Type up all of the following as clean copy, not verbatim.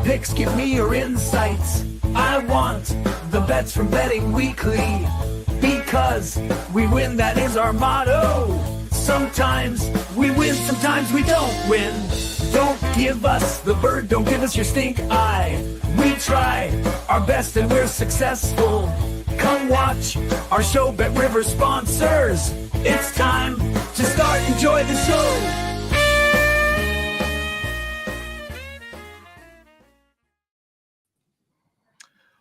picks, give me your insights. I want the bets from Betting Weekly, because we win, that is our motto. Sometimes we win, sometimes we don't win. Don't give us the bird, don't give us your stink eye. We try our best and we're successful. Come watch our show, Bet River sponsors. It's time to start, enjoy the show.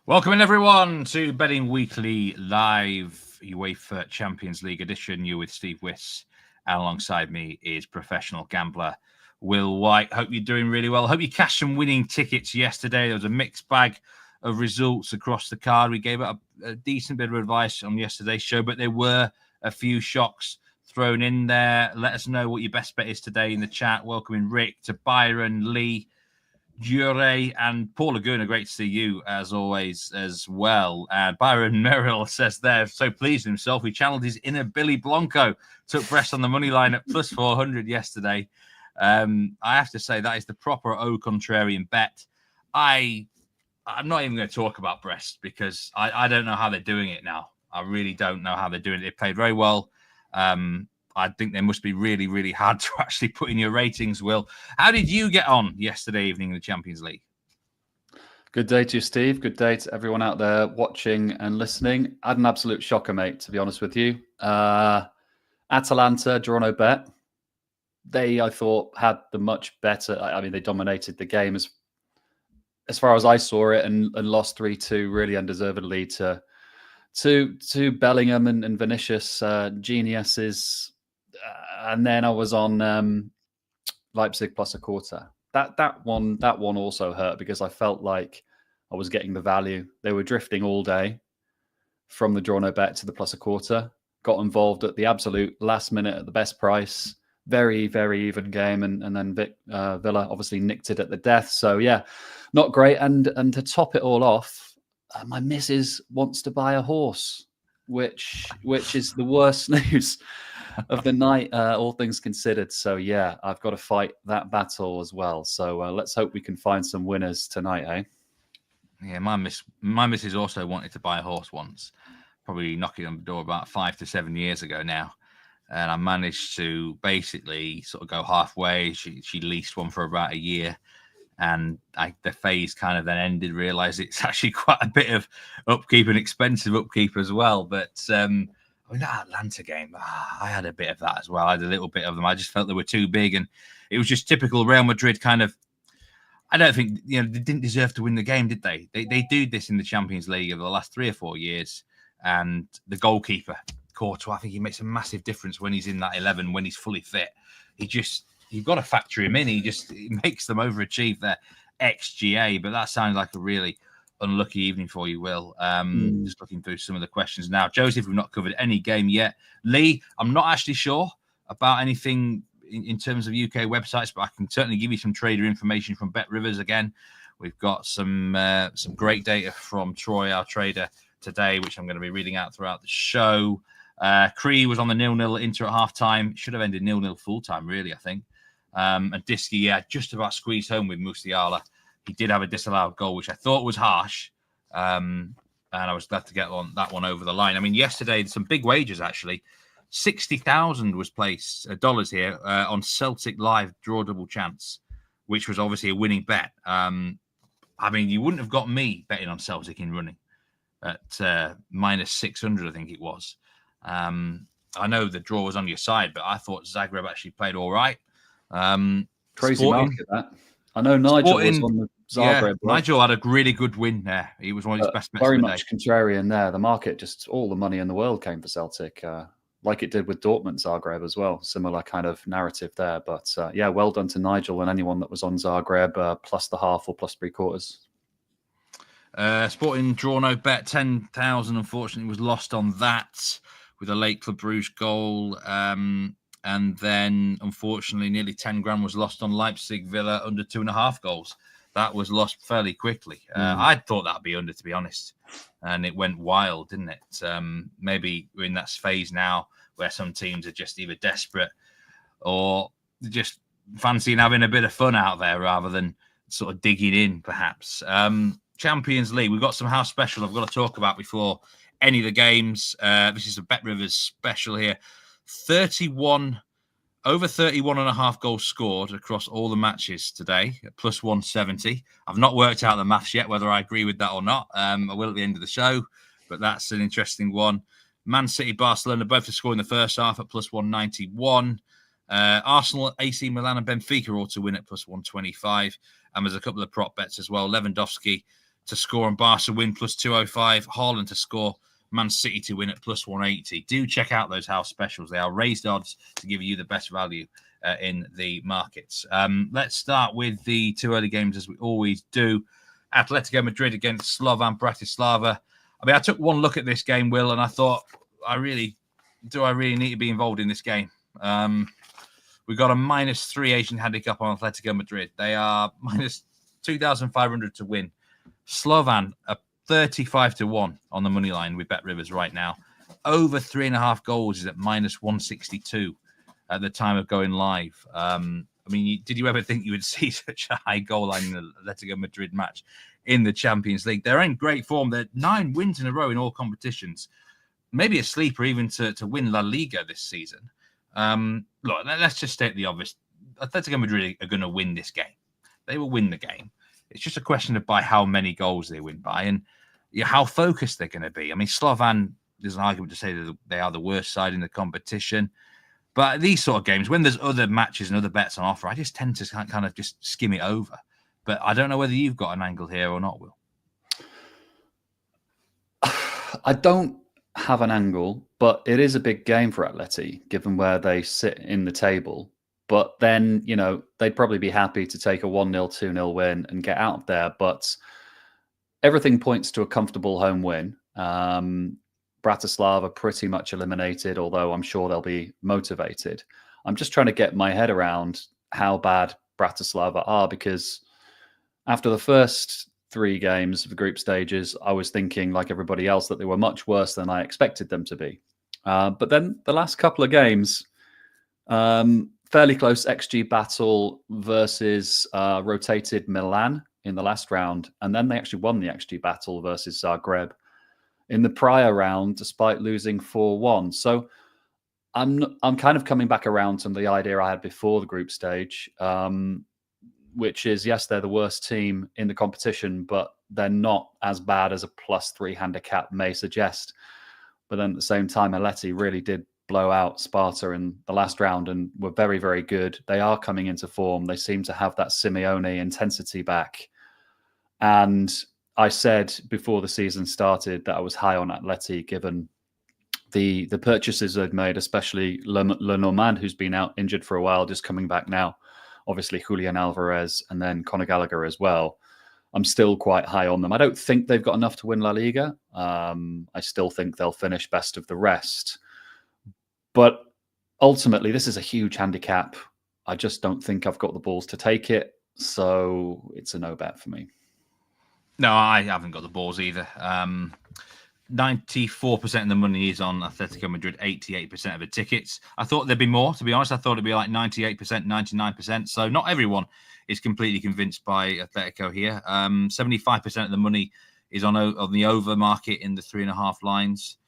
Welcome in, everyone, to Betting Weekly Live UEFA Champions League edition. You're with Steve Wyss, and alongside me is professional gambler Will White. Hope you're doing really well. Hope you cashed some winning tickets yesterday. There was a mixed bag of results across the card. We gave out a decent bit of advice on yesterday's show, but there were a few shocks thrown in there. Let us know what your best bet is today in the chat. Welcoming Rick to Byron, Lee, Jure, and Paul Laguna. Great to see you as always as well. And Byron Merrill says there, so pleased with himself. He channeled his inner Billy Blanco, took Brest on the money line at plus 400 yesterday. I have to say that is the proper au contrarian bet. I'm not even going to talk about Brest because I don't know how they're doing it now. I really don't know how they're doing it. They played very well. I think they must be really, really hard to actually put in your ratings, Will. How did you get on yesterday evening in the Champions League? Good day to you, Steve. Good day to everyone out there watching and listening. I had an absolute shocker, mate, to be honest with you. Atalanta, Girona bet. They, I thought, had the much better... I mean, they dominated the game as far as I saw it and lost 3-2 really undeservedly to Bellingham and Vinicius geniuses. And then I was on Leipzig plus a quarter. That one also hurt because I felt like I was getting the value. They were drifting all day from the draw no bet to the plus a quarter. Got involved at the absolute last minute at the best price. Very, very even game. And then Villa obviously nicked it at the death. So yeah, not great. And to top it all off, my missus wants to buy a horse, which is the worst news of the night, all things considered. So yeah, I've got to fight that battle as well. So let's hope we can find some winners tonight, eh? Yeah, my missus also wanted to buy a horse once, probably knocking on the door about 5 to 7 years ago now. And I managed to basically sort of go halfway. She leased one for about a year. And the phase kind of then ended, realised it's actually quite a bit of upkeep and expensive upkeep as well. But I mean, that Atlanta game, I had a bit of that as well. I had a little bit of them. I just felt they were too big. And it was just typical Real Madrid kind of, I don't think, they didn't deserve to win the game, did they? They do this in the Champions League over the last 3 or 4 years. And the goalkeeper, Courtois, I think he makes a massive difference when he's in that 11, when he's fully fit. You've got to factor him in. He makes them overachieve their XGA, but that sounds like a really unlucky evening for you, Will. Just looking through some of the questions now. Joseph, we've not covered any game yet. Lee, I'm not actually sure about anything in terms of UK websites, but I can certainly give you some trader information from Bet Rivers again. We've got some great data from Troy, our trader, today, which I'm going to be reading out throughout the show. Cree was on the 0-0 Inter at half-time. Should have ended 0-0 full-time, really, I think. And Diski, just about squeezed home with Musiala. He did have a disallowed goal, which I thought was harsh. And I was glad to get that one over the line. I mean, yesterday, some big wagers, actually. 60,000 was placed, dollars here, on Celtic Live draw double chance, which was obviously a winning bet. I mean, you wouldn't have got me betting on Celtic in running at minus 600, I think it was. I know the draw was on your side, but I thought Zagreb actually played all right. Crazy market, that. I know Nigel was on the Zagreb. Yeah, Nigel had a really good win there. He was one of his best bets. Very much contrarian there. The market, just all the money in the world came for Celtic, like it did with Dortmund Zagreb as well. Similar kind of narrative there. But yeah, well done to Nigel and anyone that was on Zagreb plus the half or plus 3/4. Sporting draw no bet, 10,000 unfortunately was lost on that with a late Club Brugge goal. And then, unfortunately, nearly 10 grand was lost on Leipzig Villa under 2.5 goals. That was lost fairly quickly. I thought that'd be under, to be honest. And it went wild, didn't it? Maybe we're in that phase now where some teams are just either desperate or just fancying having a bit of fun out there rather than sort of digging in, perhaps. Champions League, we've got some house special I've got to talk about before any of the games. This is a Bet Rivers special here. Over 31.5 goals scored across all the matches today, at plus 170. I've not worked out the maths yet, whether I agree with that or not. I will at the end of the show, but that's an interesting one. Man City, Barcelona, both to score in the first half at plus 191. Arsenal, AC Milan and Benfica all to win at plus 125. And there's a couple of prop bets as well. Lewandowski to score and Barca win plus 205. Haaland to score, Man City to win at plus 180. Do check out those house specials. They are raised odds to give you the best value in the markets. Let's start with the two early games as we always do. Atletico Madrid against Slovan Bratislava. I mean, I took one look at this game, Will, and I thought, do I really need to be involved in this game? We got a -3 Asian handicap on Atletico Madrid. They are minus 2,500 to win. Slovan are 35-1 on the money line with Bet Rivers right now. Over 3.5 goals is at -162 at the time of going live. I mean, did you ever think you would see such a high goal line in the Atletico Madrid match in the Champions League? They're in great form. They're 9 wins in a row in all competitions. Maybe a sleeper even to win La Liga this season. Look, let's just state the obvious. Atletico Madrid are going to win this game. They will win the game. It's just a question of by how many goals they win by and how focused they're going to be. I mean, Slovan, there's an argument to say that they are the worst side in the competition. But these sort of games, when there's other matches and other bets on offer, I just tend to kind of just skim it over. But I don't know whether you've got an angle here or not, Will. I don't have an angle, but it is a big game for Atleti, given where they sit in the table. But then, they'd probably be happy to take a 1-0, 2-0 win and get out of there. But everything points to a comfortable home win. Bratislava pretty much eliminated, although I'm sure they'll be motivated. I'm just trying to get my head around how bad Bratislava are, because after the first 3 games of the group stages, I was thinking, like everybody else, that they were much worse than I expected them to be. But then the last couple of games, fairly close XG battle versus rotated Milan in the last round. And then they actually won the XG battle versus Zagreb in the prior round, despite losing 4-1. So I'm kind of coming back around to the idea I had before the group stage, which is, yes, they're the worst team in the competition, but they're not as bad as a +3 handicap may suggest. But then at the same time, Atleti really did blow out Sparta in the last round and were very, very good. They are coming into form. They seem to have that Simeone intensity back. And I said before the season started that I was high on Atleti, given the purchases they've made, especially Lenormand, who's been out injured for a while, just coming back now. Obviously, Julian Alvarez and then Conor Gallagher as well. I'm still quite high on them. I don't think they've got enough to win La Liga. I still think they'll finish best of the rest. But ultimately, this is a huge handicap. I just don't think I've got the balls to take it. So it's a no bet for me. No, I haven't got the balls either. 94% of the money is on Atletico Madrid, 88% of the tickets. I thought there'd be more, to be honest. I thought it'd be like 98%, 99%. So not everyone is completely convinced by Atletico here. 75% of the money is on the over market in the 3.5 lines.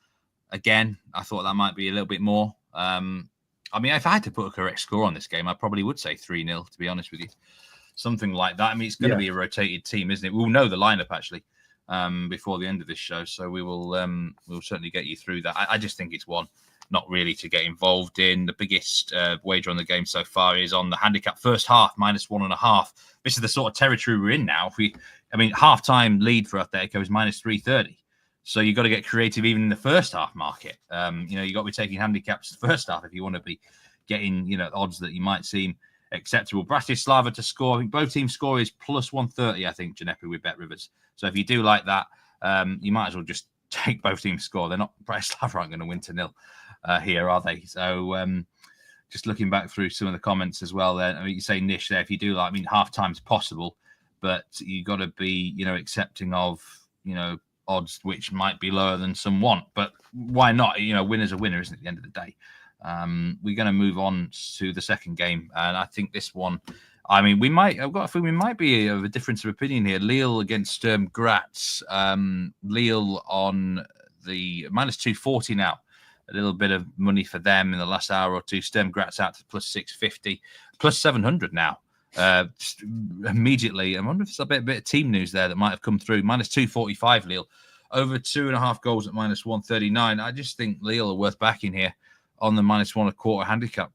Again, I thought that might be a little bit more. I mean, if I had to put a correct score on this game, I probably would say 3-0, to be honest with you. Something like that. I mean, it's going to be a rotated team, isn't it? We'll know the lineup, actually, before the end of this show. So we'll certainly get you through that. I just think it's one not really to get involved in. The biggest wager on the game so far is on the handicap first half, -1.5. This is the sort of territory we're in now. Half-time lead for Atletico is -330. So you've got to get creative even in the first half market. You've got to be taking handicaps first half if you want to be getting, odds that you might seem acceptable. Bratislava to score. I think both teams' score is +130, I think, Giuseppe, with Bet Rivers. So if you do like that, you might as well just take both teams' score. Bratislava aren't going to win 2-0 here, are they? So just looking back through some of the comments as well there, you say Nish there, if you do like, half time's possible, but you got to be, accepting of, odds which might be lower than some want, but why not? Winner's a winner, isn't it, at the end of the day? We're going to move on to the second game, and I think this one I mean, I've got a feeling we might be of a difference of opinion here. Lille against Sturm Graz. Lille on the -240 now. A little bit of money for them in the last hour or two. Sturm Graz out to +650, +700 now. Immediately, I wonder if there's a bit of team news there that might have come through. -245 Lille, over 2.5 goals at -139. I just think Lille are worth backing here on the -1.25 handicap.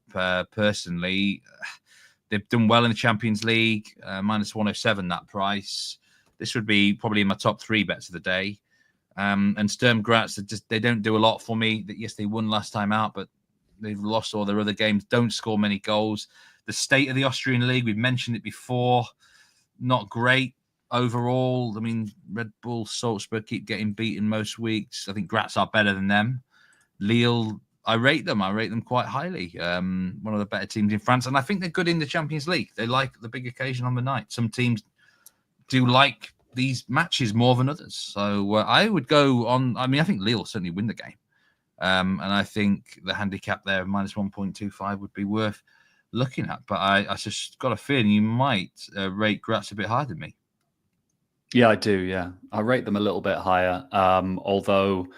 Personally, they've done well in the Champions League. -107 that price. This would be probably in my top 3 bets of the day. And Sturm Graz, they don't do a lot for me. Yes, they won last time out, but they've lost all their other games. Don't score many goals. The state of the Austrian league, we've mentioned it before, not great overall. I mean, Red Bull, Salzburg keep getting beaten most weeks. I think Graz are better than them. Lille, I rate them quite highly. One of the better teams in France, and I think they're good in the Champions League. They like the big occasion on the night. Some teams do like these matches more than others. So I would go on. I mean, I think Lille will certainly win the game. And I think the handicap there of -1.25 would be worth looking at. But I just got a feeling you might rate Graz a bit higher than me. Yeah, I do. Yeah, I rate them a little bit higher. Although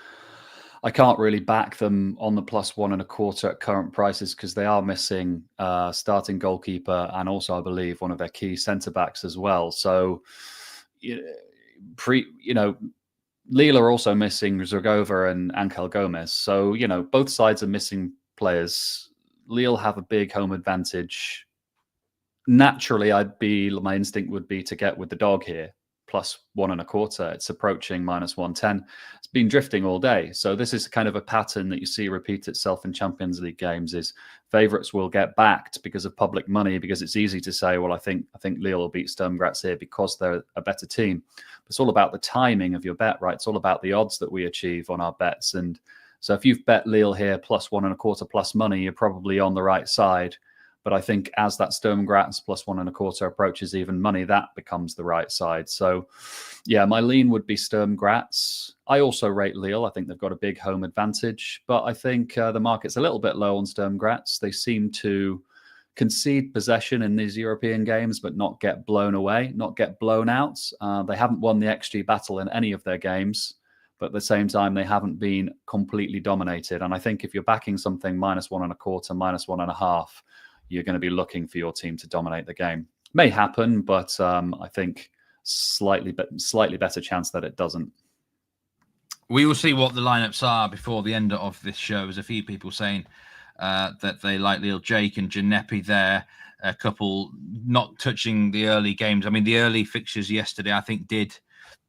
I can't really back them on the +1.25 at current prices because they are missing starting goalkeeper and also, I believe, one of their key centre backs as well. So, Lille are also missing Zergova and Angel Gomez. So, both sides are missing players. Lille have a big home advantage. Naturally, my instinct would be to get with the dog here. +1.25. It's approaching -110. It's been drifting all day. So this is kind of a pattern that you see repeat itself in Champions League games is favourites will get backed because of public money, because it's easy to say, well, I think Lille will beat Sturm Graz here because they're a better team. But it's all about the timing of your bet, right? It's all about the odds that we achieve on our bets. And so if you've bet Lille here +1.25 plus money, you're probably on the right side. But I think as that Sturm Graz +1.25 approaches even money, that becomes the right side. So, yeah, my lean would be Sturm Graz. I also rate Lille. I think they've got a big home advantage. But I think the market's a little bit low on Sturm Graz. They seem to concede possession in these European games, but not get blown away, not get blown out. They haven't won the XG battle in any of their games. But at the same time, they haven't been completely dominated. And I think if you're backing something -1.25, -1.5, you're going to be looking for your team to dominate the game. May happen, but I think slightly better chance that it doesn't. We will see what the lineups are before the end of this show. There's a few people saying that they like Lille. Jake and Ginepi there, a couple not touching the early games. I mean, the early fixtures yesterday, I think,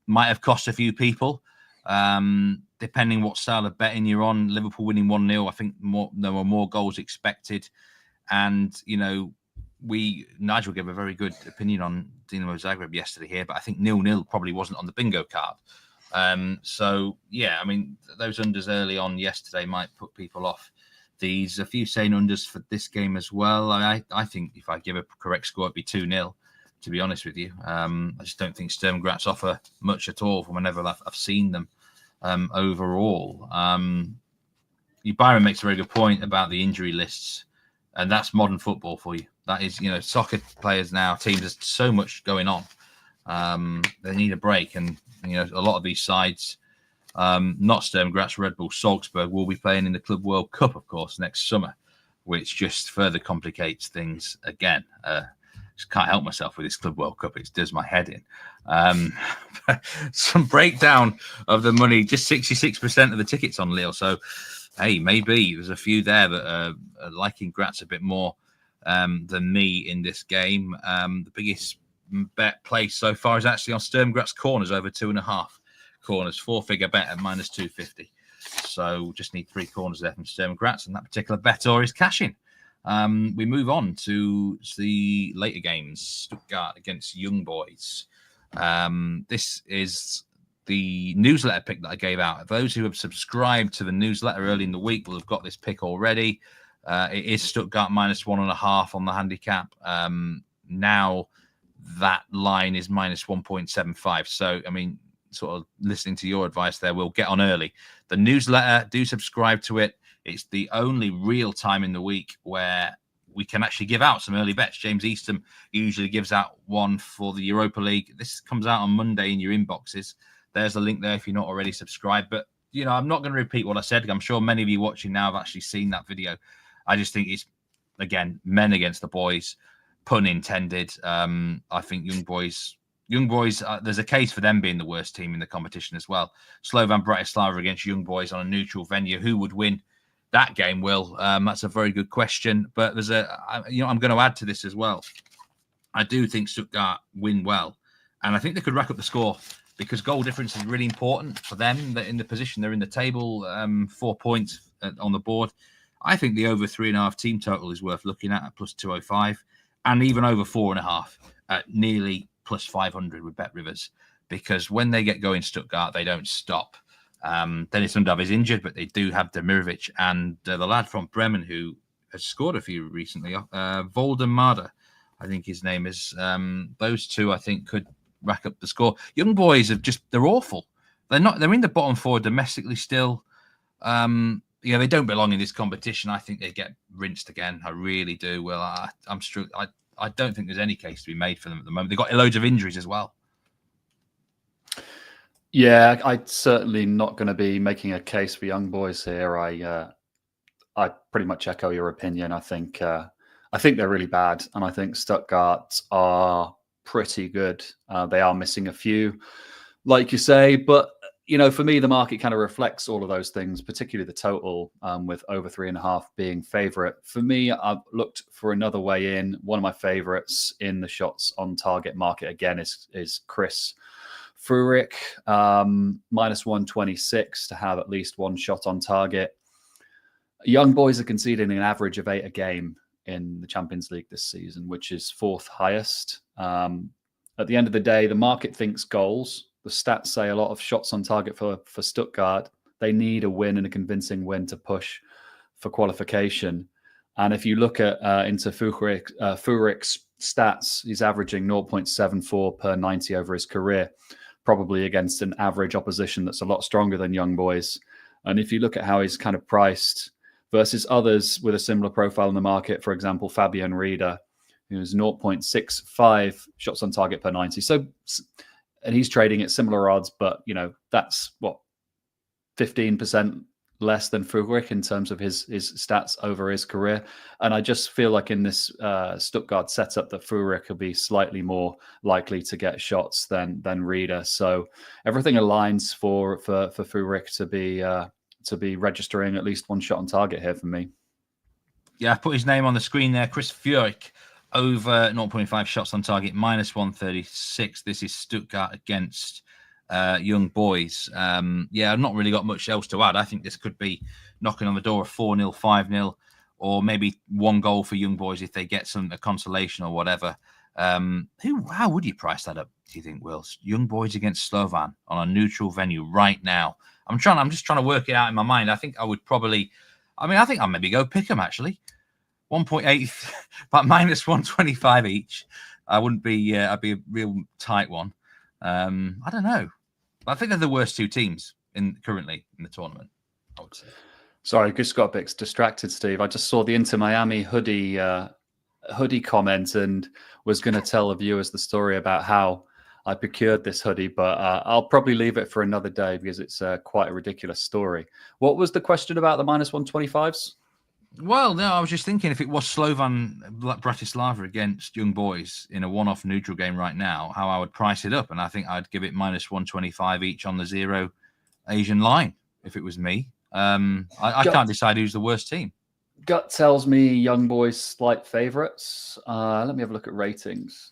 might have cost a few people. Depending what style of betting you're on. Liverpool winning 1-0. I think there were more goals expected. And, Nigel gave a very good opinion on Dinamo Zagreb yesterday here, but I think 0-0 probably wasn't on the bingo card. So, yeah, I mean, those unders early on yesterday might put people off. A few saying unders for this game as well. I think if I give a correct score, it'd be 2-0, to be honest with you. I just don't think Sturm Graz offer much at all from whenever I've seen them overall. Byron makes a very good point about the injury lists. And that's modern football for you. That is, soccer players now, teams, there's so much going on. They need a break. And, a lot of these sides, not Sturm Graz, Red Bull, Salzburg, will be playing in the Club World Cup, of course, next summer, which just further complicates things again. Just can't help myself with this Club World Cup. It does my head in. Some breakdown of the money, just 66% of the tickets on Lille. So, hey, maybe there's a few there that are liking Graz a bit more than me in this game. The biggest bet placed so far is actually on Sturm Graz corners, over 2.5 corners, 4-figure bet at -250. So just need 3 corners there from Sturm Graz, and that particular bettor is cashing. We move on to the later games. Stuttgart against Young Boys. This is the newsletter pick that I gave out. Those who have subscribed to the newsletter early in the week will have got this pick already. It is Stuttgart -1.5 on the handicap. Now that line is -1.75. So, I mean, sort of listening to your advice there, we'll get on early. The newsletter, do subscribe to it. It's the only real time in the week where we can actually give out some early bets. James Eastham usually gives out one for the Europa League. This comes out on Monday in your inboxes. There's a link there if you're not already subscribed. But, I'm not going to repeat what I said. I'm sure many of you watching now have actually seen that video. I just think it's, again, men against the boys, pun intended. I think young boys, there's a case for them being the worst team in the competition as well. Slovan Bratislava against young boys on a neutral venue. Who would win that game, Will? That's a very good question. But I'm going to add to this as well. I do think Stuttgart win well. And I think they could rack up the score because goal difference is really important for them. They're in the position they're in the table, 4 points on the board. I think the over 3.5 team total is worth looking at plus 205 and even over 4.5 at nearly plus 500 with Bet Rivers, because when they get going, Stuttgart, they don't stop. Dennis Undav is injured, but they do have Demirovic and the lad from Bremen who has scored a few recently, Voldemada, I think his name is. Those two, I think, could rack up the score. Young boys they're awful. They're in the bottom four domestically still. They don't belong in this competition. I think they get rinsed again. I really do. Well, I'm struggling. I don't think there's any case to be made for them at the moment. They've got loads of injuries as well. Yeah, I'm certainly not going to be making a case for young boys here. I pretty much echo your opinion. I think they're really bad, and I think Stuttgart are pretty good. They are missing a few, like you say, but for me, the market kind of reflects all of those things, particularly the total, with over 3.5 being favourite. For me, I've looked for another way in. One of my favourites in the shots on target market again is Chris Furyk, minus 126 to have at least one shot on target. Young boys are conceding an average of 8 a game in the Champions League this season, which is 4th highest. At the end of the day, the market thinks goals. The stats say a lot of shots on target for Stuttgart. They need a win and a convincing win to push for qualification. And if you look at into Furyk's stats, he's averaging 0.74 per 90 over his career, probably against an average opposition that's a lot stronger than young boys. And if you look at how he's kind of priced versus others with a similar profile in the market, for example, Fabian Rieder, who's 0.65 shots on target per 90. So, and he's trading at similar odds, but that's 15% less than Furyk in terms of his stats over his career. And I just feel like in this Stuttgart setup that Furyk will be slightly more likely to get shots than Rieder. So everything aligns for Furyk to be registering at least one shot on target here for me. Yeah, I put his name on the screen there, Chris Furyk. Over 0.5 shots on target, minus 136. This is Stuttgart against young boys. I've not really got much else to add. I think this could be knocking on the door of 4-0, 5-0, or maybe one goal for young boys if they get a consolation or whatever. How would you price that up, do you think, Will? Young boys against Slovan on a neutral venue right now. I'm just trying to work it out in my mind. I think I would probably, I think I'll maybe go pick them actually. 1.8, but minus 125 each. I'd be a real tight one. I don't know. I think they're the worst two teams currently in the tournament, I would say. Sorry, I just got a bit distracted, Steve. I just saw the Inter Miami hoodie comment and was going to tell the viewers the story about how I procured this hoodie, but I'll probably leave it for another day because it's quite a ridiculous story. What was the question about the minus 125s? Well, no, I was just thinking if it was Slovan Bratislava against young boys in a one-off neutral game right now, how I would price it up. And I think I'd give it minus 125 each on the 0 Asian line if it was me. I can't decide who's the worst team. Gut tells me young boys slight favourites. Let me have a look at ratings.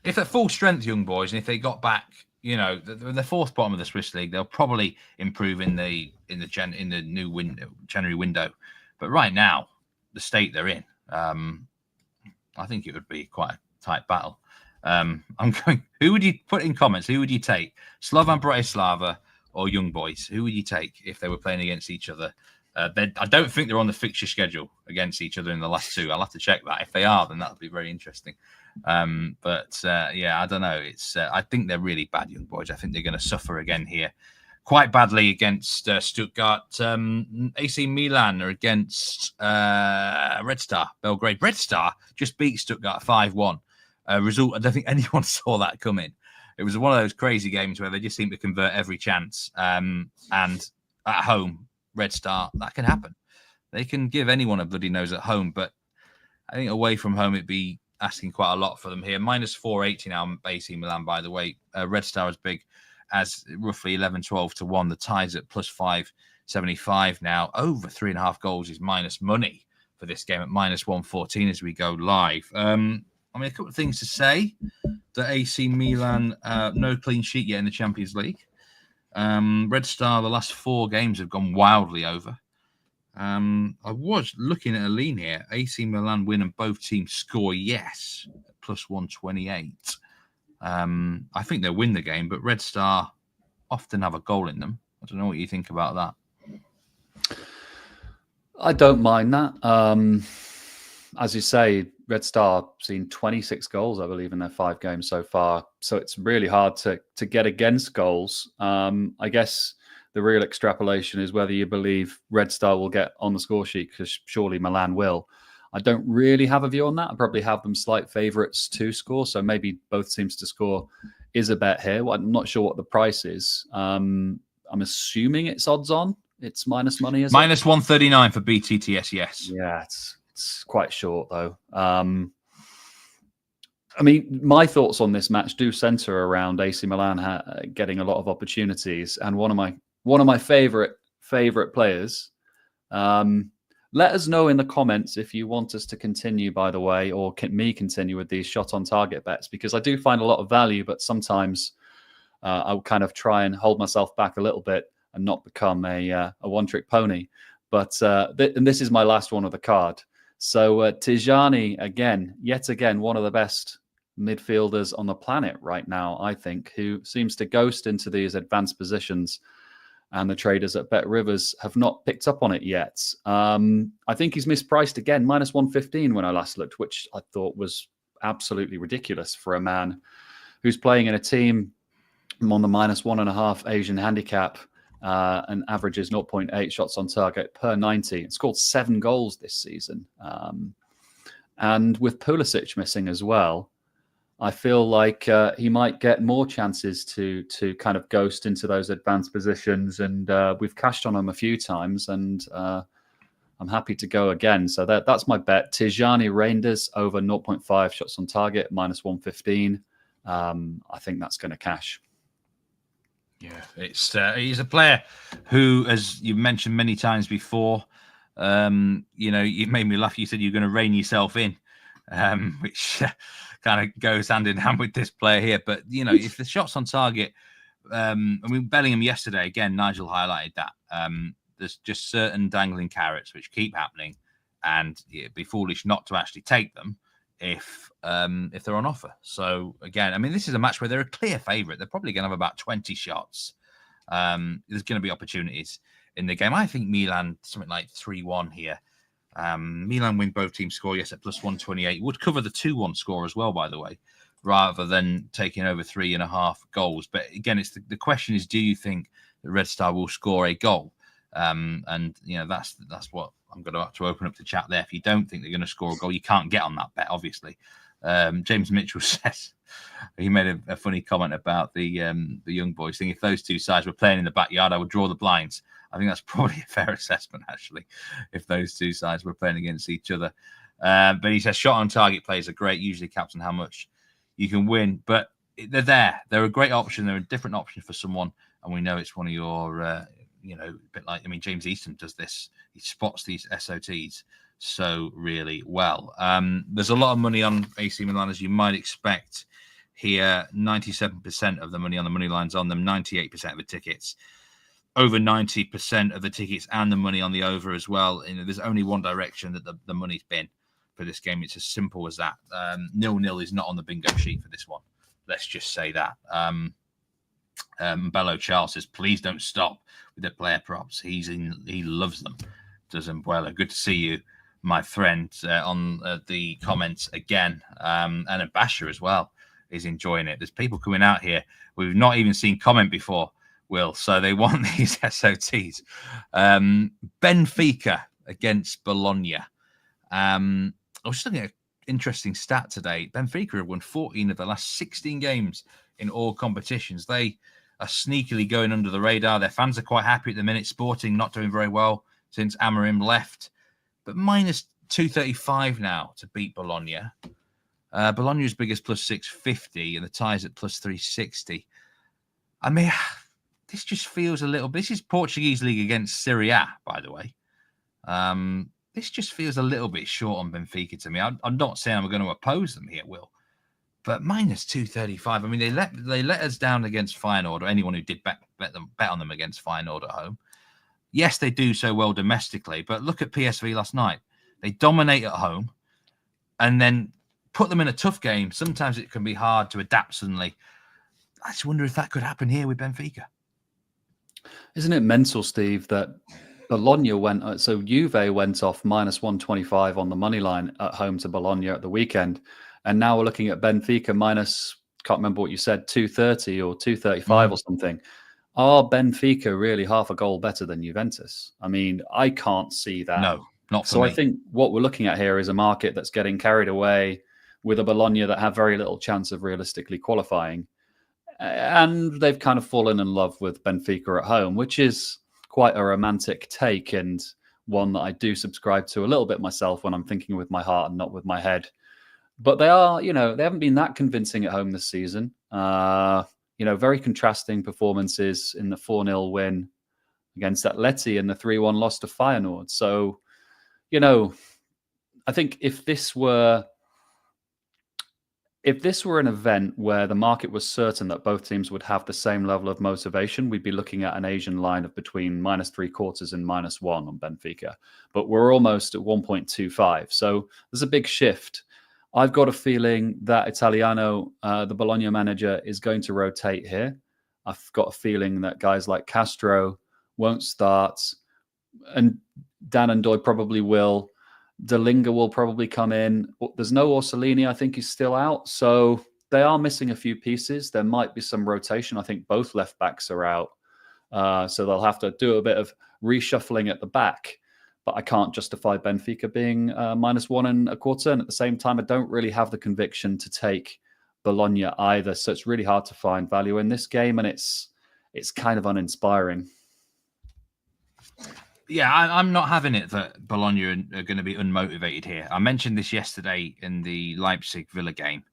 If at full strength, young boys, and if they got back, the fourth bottom of the Swiss league, they'll probably improve in the new window, January window. But right now, the state they're in, I think it would be quite a tight battle. Who would you put in comments? Who would you take? Slovan Bratislava or young boys? Who would you take if they were playing against each other? I don't think they're on the fixture schedule against each other in the last two. I'll have to check that. If they are, then that'll be very interesting. I don't know. I think they're really bad, young boys. I think they're going to suffer again here. quite badly against Stuttgart. AC Milan are against Red Star Belgrade. Red Star just beat Stuttgart 5-1. Result, I don't think anyone saw that coming. It was one of those crazy games where they just seem to convert every chance. And at home, Red Star, that can happen. They can give anyone a bloody nose at home, but I think away from home, it'd be asking quite a lot for them here. Minus 480 now, AC Milan, by the way. Red Star is big as roughly 11-12 to 1. The tie's at plus 575 now. Over 3.5 goals is minus money for this game at minus 114 as we go live. I mean, a couple of things to say. The AC Milan, no clean sheet yet in the Champions League. Red Star, the last 4 games have gone wildly over. I was looking at a lean here. AC Milan win and both teams score yes, plus 128. I think they'll win the game, but Red Star often have a goal in them. I don't know what you think about that. I don't mind that. As you say, Red Star seen 26 goals, I believe, in their 5 games so far. So it's really hard to get against goals. I guess the real extrapolation is whether you believe Red Star will get on the score sheet, because surely Milan will. I don't really have a view on that. I probably have them slight favourites to score. So maybe both teams to score is a bet here. Well, I'm not sure what the price is. I'm assuming it's odds on. It's minus money, is minus 139 for BTTS, yes. Yeah, it's quite short, though. I mean, my thoughts on this match do centre around AC Milan getting a lot of opportunities. And one of my favourite players. Let us know in the comments if you want us to continue, by the way, or me continue with these shot on target bets, because I do find a lot of value, but sometimes I'll kind of try and hold myself back a little bit and not become a one-trick pony. But and this is my last one of the card. So Tijani, yet again, one of the best midfielders on the planet right now, I think, who seems to ghost into these advanced positions. And the traders at Bet Rivers have not picked up on it yet. I think he's mispriced again, minus 115 when I last looked, which I thought was absolutely ridiculous for a man who's playing in a team on the minus 1.5 Asian handicap and averages 0.8 shots on target per 90. It's scored 7 goals this season. And with Pulisic missing as well, I feel like he might get more chances to kind of ghost into those advanced positions. And we've cashed on him a few times, and I'm happy to go again. So that's my bet. Tijani Reinders over 0.5 shots on target, minus 115. I think that's going to cash. Yeah, he's a player who, as you mentioned many times before, you made me laugh. You said you're going to rein yourself in, which kind of goes hand in hand with this player here. But, if the shots on target, Bellingham yesterday, again, Nigel highlighted that. There's just certain dangling carrots which keep happening, and it'd be foolish not to actually take them if they're on offer. So, again, this is a match where they're a clear favourite. They're probably going to have about 20 shots. There's going to be opportunities in the game. I think Milan, something like 3-1 here. Milan win both teams score, yes, at plus 128. Would cover the 2-1 score as well, by the way, rather than taking over 3.5 goals. But again, it's the question is, do you think that Red Star will score a goal? And that's what I'm going to have to open up the chat there. If you don't think they're going to score a goal, you can't get on that bet, obviously. James Mitchell says, he made a funny comment about the young boys thing. If those two sides were playing in the backyard, I would draw the blinds. I think that's probably a fair assessment, actually, if those two sides were playing against each other. But he says shot on target plays are great, usually caps on how much you can win. But they're there. They're a great option. They're a different option for someone. And we know it's one of your, a bit like, James Easton does this. He spots these SOTs so really well. There's a lot of money on AC Milan, as you might expect here. 97% of the money on the money lines on them, 98% of the tickets. Over 90% of the tickets and the money on the over as well. There's only one direction that the money's been for this game. It's as simple as that. 0-0 is not on the bingo sheet for this one. Let's just say that. Bello Charles says, please don't stop with the player props. He loves them. Does Embuela. Good to see you, my friend, on the comments again. And Abasha as well is enjoying it. There's people coming out here we've not even seen comment before, Will. So they want these SOTs. Benfica against Bologna. I was just looking at an interesting stat today. Benfica have won 14 of the last 16 games in all competitions. They are sneakily going under the radar. Their fans are quite happy at the minute. Sporting not doing very well since Amorim left. But minus 235 now to beat Bologna. Bologna's biggest plus 650 and the ties at plus 360. I mean, this just feels a little bit. This is Portuguese league against Serie A, by the way. This just feels a little bit short on Benfica to me. I'm not saying I'm going to oppose them here, Will, but minus 235. I mean, they let us down against Feyenoord, or anyone who did bet on them against Feyenoord at home. Yes, they do so well domestically, but look at PSV last night. They dominate at home, and then put them in a tough game. Sometimes it can be hard to adapt suddenly. I just wonder if that could happen here with Benfica. Isn't it mental, Steve, that Bologna Juve went off minus 125 on the money line at home to Bologna at the weekend. And now we're looking at Benfica minus, can't remember what you said, 230 or 235 or something. Are Benfica really half a goal better than Juventus? I mean, I can't see that. No, not for me. So I think what we're looking at here is a market that's getting carried away with a Bologna that have very little chance of realistically qualifying. And they've kind of fallen in love with Benfica at home, which is quite a romantic take and one that I do subscribe to a little bit myself when I'm thinking with my heart and not with my head. But they are, they haven't been that convincing at home this season. Very contrasting performances in the 4-0 win against Atleti and the 3-1 loss to Feyenoord. So, I think if this were an event where the market was certain that both teams would have the same level of motivation, we'd be looking at an Asian line of between minus 3/4 and -1 on Benfica. But we're almost at 1.25. So there's a big shift. I've got a feeling that Italiano, the Bologna manager, is going to rotate here. I've got a feeling that guys like Castro won't start, and Dan and Doy probably will. Delinga will probably come in. There's no Orsolini. I think he's still out. So they are missing a few pieces. There might be some rotation. I think both left backs are out. So they'll have to do a bit of reshuffling at the back. But I can't justify Benfica being minus 1.25. And at the same time, I don't really have the conviction to take Bologna either. So it's really hard to find value in this game. And it's kind of uninspiring. Yeah, I'm not having it that Bologna are going to be unmotivated here. I mentioned this yesterday in the Leipzig-Villa game,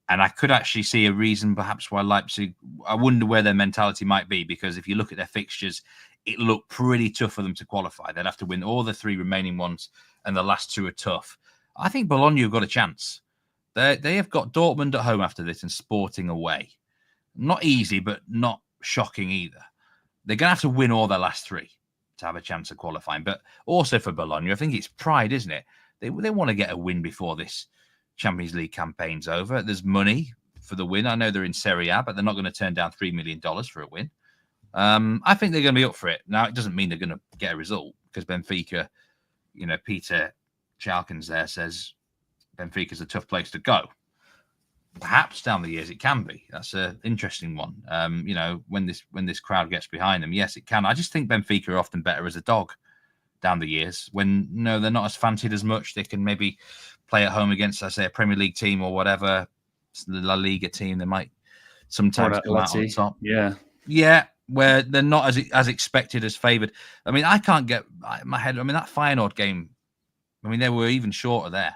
and I could actually see a reason perhaps why Leipzig, I wonder where their mentality might be, because if you look at their fixtures, it looked pretty tough for them to qualify. They'd have to win all the 3 remaining ones, and the last 2 are tough. I think Bologna have got a chance. They have got Dortmund at home after this and Sporting away. Not easy, but not shocking either. They're going to have to win all their last 3 to have a chance of qualifying. But also for Bologna, I think it's pride, isn't it? They want to get a win before this Champions League campaign's over. There's money for the win. I know they're in Serie A, but they're not going to turn down $3 million for a win. I think they're going to be up for it. Now, it doesn't mean they're going to get a result, because Benfica, Peter Chalkins there says Benfica's a tough place to go. Perhaps down the years it can be. That's an interesting one. When this crowd gets behind them, yes, it can. I just think Benfica are often better as a dog down the years. When they're not as fancied as much, they can maybe play at home against, I say, a Premier League team or whatever, the La Liga team. They might sometimes come out on top. Yeah, where they're not as expected, as favoured. I mean, I can't get my head. I mean, that Feyenoord game. I mean, they were even shorter there.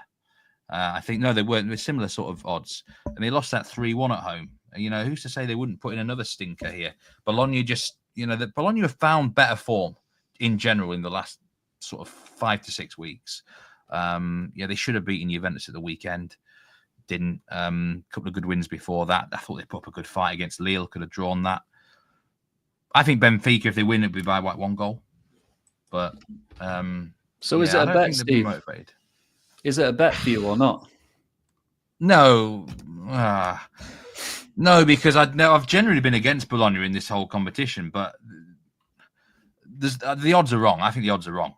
I think, no, they weren't. They were similar sort of odds. And they lost that 3-1 at home. Who's to say they wouldn't put in another stinker here? Bologna Bologna have found better form in general in the last sort of 5 to 6 weeks. They should have beaten Juventus at the weekend. Didn't. A couple of good wins before that. I thought they put up a good fight against Lille. Could have drawn that. I think Benfica, if they win, it'd be by 1 goal. But so is it a bet, Steve? Is it a bet for you or not? No. No, because I've generally been against Bologna in this whole competition, but the odds are wrong. I think the odds are wrong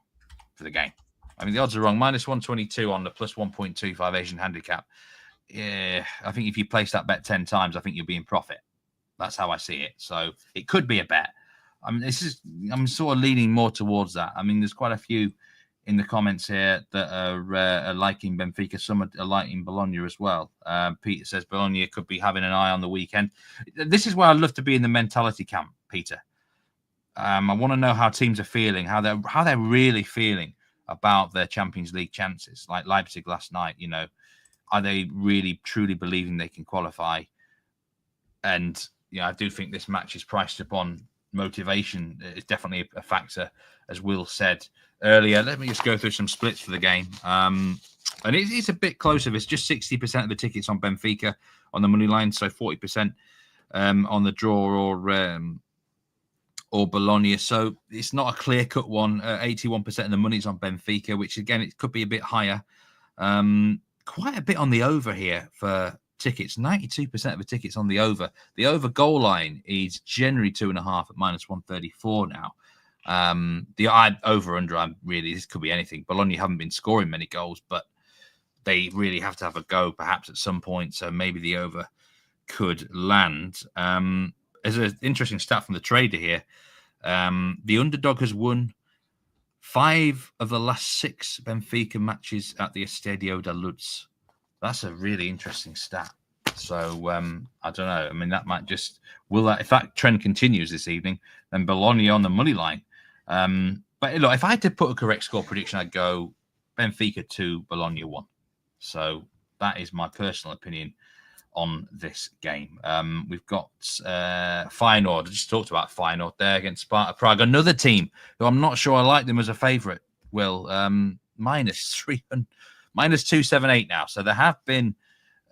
for the game. I mean, the odds are wrong. Minus 122 on the plus 1.25 Asian handicap. Yeah, I think if you place that bet 10 times, I think you'll be in profit. That's how I see it. So it could be a bet. I mean, I'm sort of leaning more towards that. I mean, there's quite a few in the comments here that are liking Benfica. Some are liking Bologna as well. Peter says Bologna could be having an eye on the weekend. This is where I'd love to be in the mentality camp, Peter. I want to know how teams are feeling, how they're really feeling about their Champions League chances. Like Leipzig last night, are they really truly believing they can qualify? And I do think this match is priced upon motivation. It's definitely a factor, as Will said earlier. Let me just go through some splits for the game. And it's a bit closer. It's just 60% of the tickets on Benfica on the money line, so 40% on the draw or Bologna. So it's not a clear-cut one. 81% of the money's on Benfica, which, again, it could be a bit higher. Quite a bit on the over here for tickets. 92% of the tickets on the over. The over goal line is generally 2.5 at -134 now. The over-under, this could be anything. Bologna haven't been scoring many goals, but they really have to have a go perhaps at some point. So maybe the over could land. There's an interesting stat from the trader here. The underdog has won 5 of the last 6 Benfica matches at the Estadio da Luz. That's a really interesting stat. So I don't know. I mean, that might just if that trend continues this evening, then Bologna on the money line. But look, if I had to put a correct score prediction, I'd go Benfica 2, Bologna 1. So that is my personal opinion on this game. We've got Feyenoord. I just talked about Feyenoord there against Sparta Prague. Another team who I'm not sure I like them as a favourite. Will -278 now. So there have been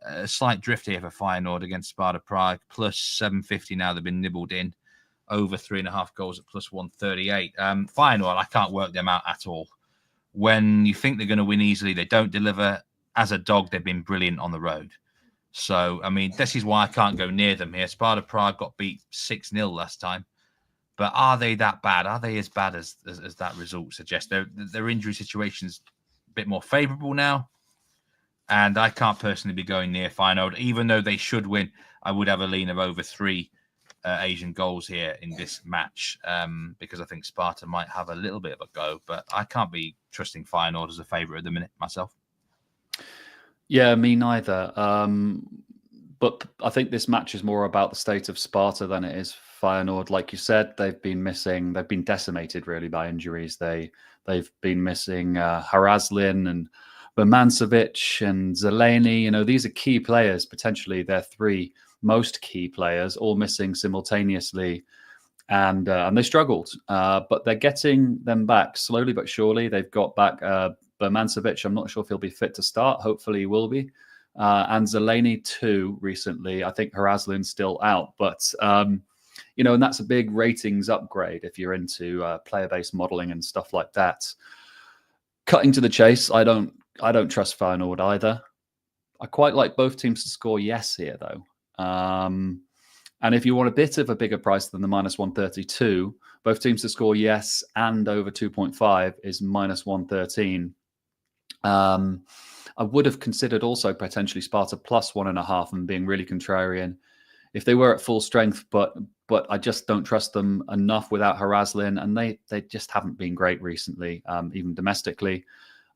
a slight drift here for Feyenoord against Sparta Prague. +750 now. They've been nibbled in. Over 3.5 goals at +138. Feyenoord, I can't work them out at all. When you think they're going to win easily, they don't deliver. As a dog, they've been brilliant on the road. So, I mean, this is why I can't go near them here. Sparta Prague got beat 6-0 last time. But are they that bad? Are they as bad as that result suggests? Their injury situation's a bit more favourable now. And I can't personally be going near Feyenoord. Even though they should win, I would have a lean of over 3 Asian goals here in this match because I think Sparta might have a little bit of a go. But I can't be trusting Feyenoord as a favourite at the minute myself. Yeah, me neither. But I think this match is more about the state of Sparta than it is Feyenoord. Like you said, they've been decimated really by injuries. They've been missing Haraslin and Bermancevic and Zeleny. These are key players. Potentially, they're 3 most key players, all missing simultaneously, and they struggled. But they're getting them back slowly but surely. They've got back Bermancevic. I'm not sure if he'll be fit to start. Hopefully, he will be. And Zeleny too. Recently, I think Harazlin's still out, but and that's a big ratings upgrade if you're into player-based modeling and stuff like that. Cutting to the chase, I don't trust Feyenoord either. I quite like both teams to score yes here, though. And if you want a bit of a bigger price than the -132, both teams to score yes and over 2.5 is -113. I would have considered also potentially Sparta +1.5 and being really contrarian if they were at full strength, but I just don't trust them enough without Haraslin, and they just haven't been great recently, even domestically.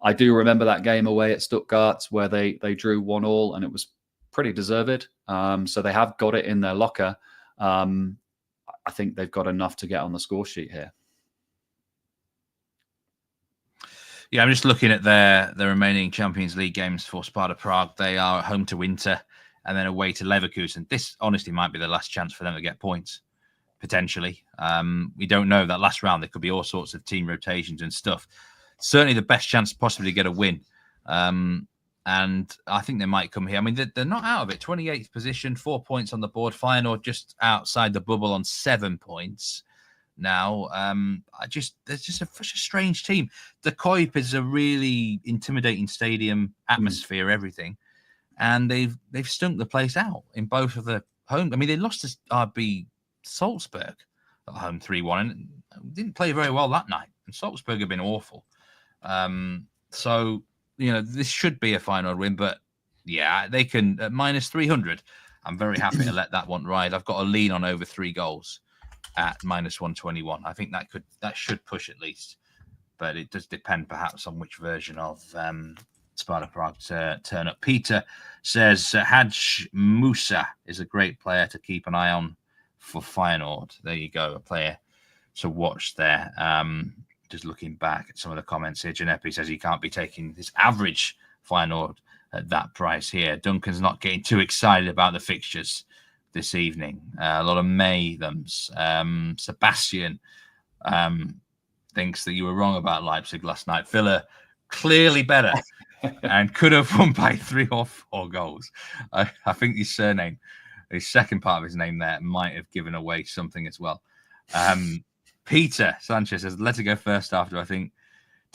I do remember that game away at Stuttgart where they drew 1-1, and it was pretty deserved. So they have got it in their locker. I think they've got enough to get on the score sheet here. Yeah, I'm just looking at the remaining Champions League games for Sparta Prague. They are at home to Inter and then away to Leverkusen. This honestly might be the last chance for them to get points, potentially. We don't know. That last round, there could be all sorts of team rotations and stuff. Certainly the best chance possibly to get a win. And I think they might come here. I mean, they're not out of it. 28th position, 4 points on the board. Feyenoord just outside the bubble on 7 points now. There's just such a strange team. The Kuip is a really intimidating stadium, atmosphere, everything. And they've stunk the place out in both of the home. I mean, they lost to RB Salzburg at home 3-1 and didn't play very well that night. And Salzburg have been awful. So, this should be a Feyenoord win, but yeah, they can at -300. I'm very happy to let that one ride. I've got a lean on over 3 goals. at -121. I think that should push at least, but it does depend perhaps on which version of Sparta Prague turn up. Peter says Haj Musa is a great player to keep an eye on for Feyenoord. There you go, a player to watch there. Just looking back at some of the comments here, Ginepi says he can't be taking this average Feyenoord at that price here. Duncan's not getting too excited about the fixtures this evening. A lot of May-thems. Sebastian thinks that you were wrong about Leipzig last night. Villa clearly better and could have won by 3 or 4 goals. I think his surname, his second part of his name there, might have given away something as well. Peter Sanchez says, let it go first half. Do